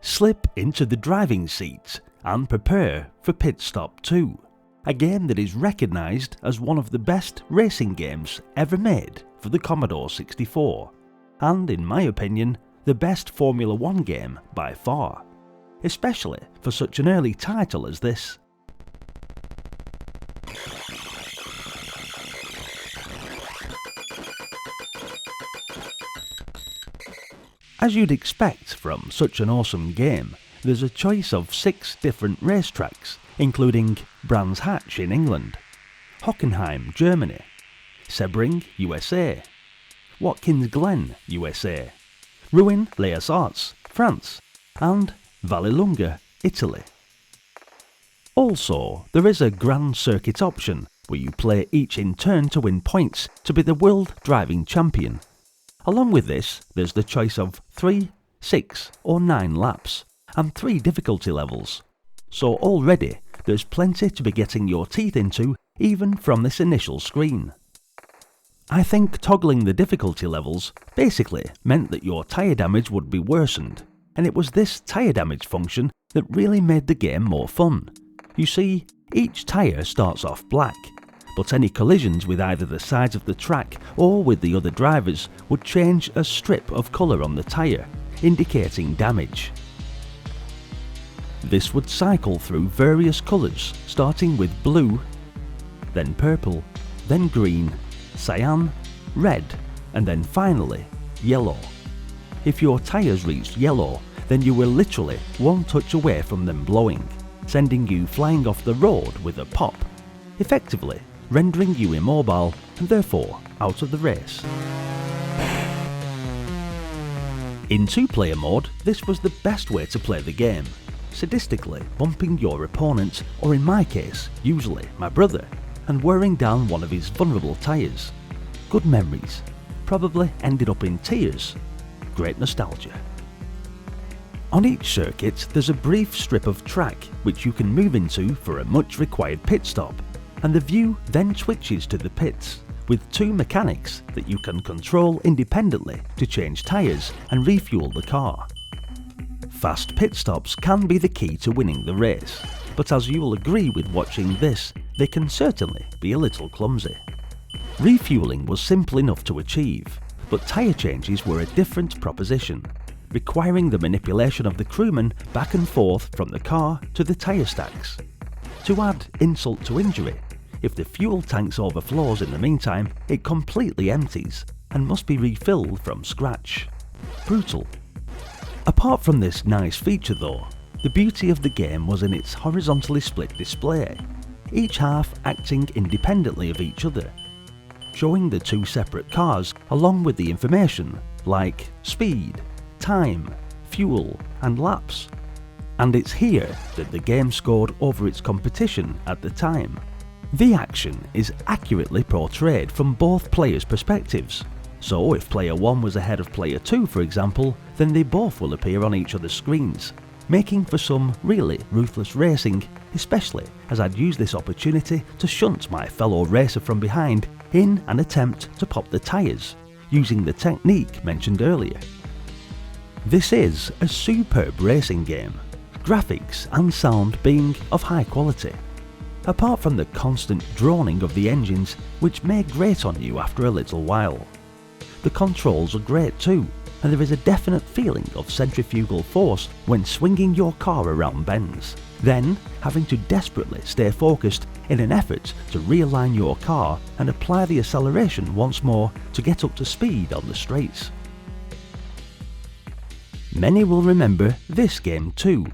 slip into the driving seat and prepare for Pitstop II, a game that is recognised as one of the best racing games ever made for the Commodore 64, and in my opinion, the best Formula 1 game by far, especially for such an early title as this. As you'd expect from such an awesome game, there's a choice of 6 different racetracks, including Brands Hatch in England, Hockenheim, Germany, Sebring, USA, Watkins Glen, USA, Rouen-les-Arts, France, and Vallelunga, Italy. Also, there is a Grand Circuit option where you play each in turn to win points to be the World Driving Champion. Along with this, there's the choice of 3, 6 or 9 laps, and 3 difficulty levels. So already, there's plenty to be getting your teeth into even from this initial screen. I think toggling the difficulty levels basically meant that your tyre damage would be worsened, and it was this tyre damage function that really made the game more fun. You see, each tyre starts off black, but any collisions with either the sides of the track or with the other drivers would change a strip of colour on the tyre, indicating damage. This would cycle through various colours, starting with blue, then purple, then green, cyan, red, and then finally yellow. If your tyres reached yellow, then you were literally one touch away from them blowing, sending you flying off the road with a pop, effectively rendering you immobile and therefore out of the race. In 2-player mode, this was the best way to play the game, sadistically bumping your opponent, or in my case, usually my brother, and wearing down one of his vulnerable tyres. Good memories. Probably ended up in tears. Great nostalgia. On each circuit, there's a brief strip of track which you can move into for a much required pit stop, and the view then switches to the pits, with 2 mechanics that you can control independently to change tyres and refuel the car. Fast pit stops can be the key to winning the race, but as you will agree with watching this, they can certainly be a little clumsy. Refueling was simple enough to achieve, but tyre changes were a different proposition, requiring the manipulation of the crewman back and forth from the car to the tyre stacks. To add insult to injury, if the fuel tanks overflows in the meantime, it completely empties and must be refilled from scratch. Brutal. Apart from this nice feature though, the beauty of the game was in its horizontally split display, each half acting independently of each other, showing the 2 separate cars along with the information like speed, time, fuel and laps. And it's here that the game scored over its competition at the time. The action is accurately portrayed from both players' perspectives, so if player 1 was ahead of player 2 for example, then they both will appear on each other's screens, making for some really ruthless racing, especially as I'd use this opportunity to shunt my fellow racer from behind in an attempt to pop the tyres, using the technique mentioned earlier. This is a superb racing game, graphics and sound being of high quality. Apart from the constant droning of the engines which may grate on you after a little while. The controls are great too, and there is a definite feeling of centrifugal force when swinging your car around bends, then having to desperately stay focused in an effort to realign your car and apply the acceleration once more to get up to speed on the straights. Many will remember this game too,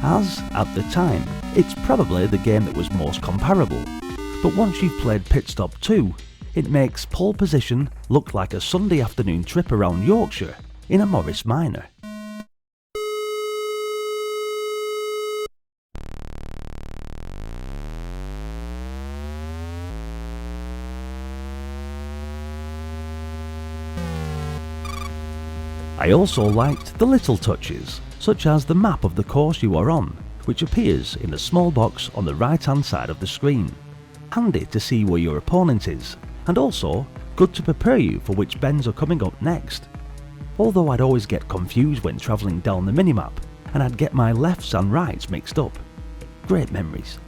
as, at the time, it's probably the game that was most comparable, but once you've played Pitstop II, it makes pole position look like a Sunday afternoon trip around Yorkshire in a Morris Minor. I also liked the little touches, such as the map of the course you are on, which appears in a small box on the right hand side of the screen. Handy to see where your opponent is, and also good to prepare you for which bends are coming up next. Although I'd always get confused when travelling down the minimap, and I'd get my lefts and rights mixed up. Great memories.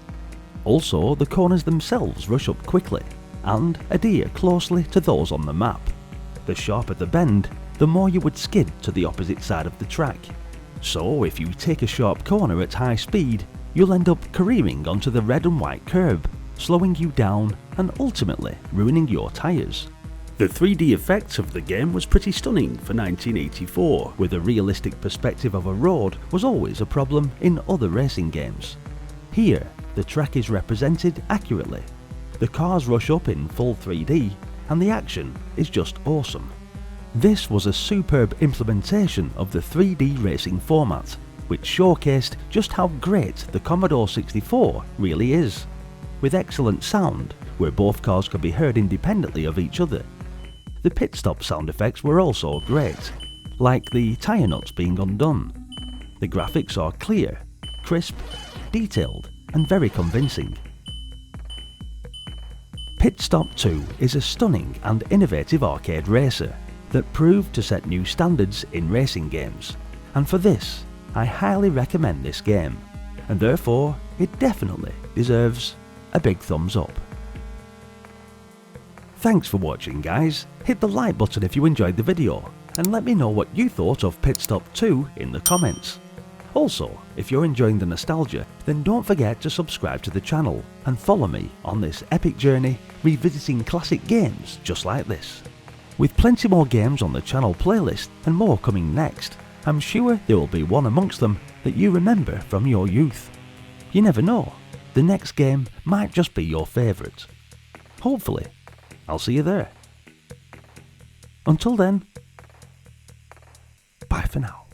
Also, the corners themselves rush up quickly and adhere closely to those on the map. The sharper the bend, the more you would skid to the opposite side of the track. So if you take a sharp corner at high speed, you'll end up careering onto the red and white curb, slowing you down and ultimately ruining your tyres. The 3D effects of the game was pretty stunning for 1984, with a realistic perspective of a road was always a problem in other racing games. Here, the track is represented accurately. The cars rush up in full 3D and the action is just awesome. This was a superb implementation of the 3D racing format, which showcased just how great the Commodore 64 really is, with excellent sound where both cars could be heard independently of each other. The pit stop sound effects were also great, like the tyre nuts being undone. The graphics are clear, crisp, detailed and very convincing. Pitstop II is a stunning and innovative arcade racer that proved to set new standards in racing games, and for this I highly recommend this game, and therefore it definitely deserves a big thumbs up. Thanks for watching guys, hit the like button if you enjoyed the video and let me know what you thought of Pitstop II in the comments. Also, if you're enjoying the nostalgia, then don't forget to subscribe to the channel and follow me on this epic journey revisiting classic games just like this. With plenty more games on the channel playlist and more coming next, I'm sure there will be one amongst them that you remember from your youth. You never know, the next game might just be your favourite. Hopefully, I'll see you there. Until then, bye for now.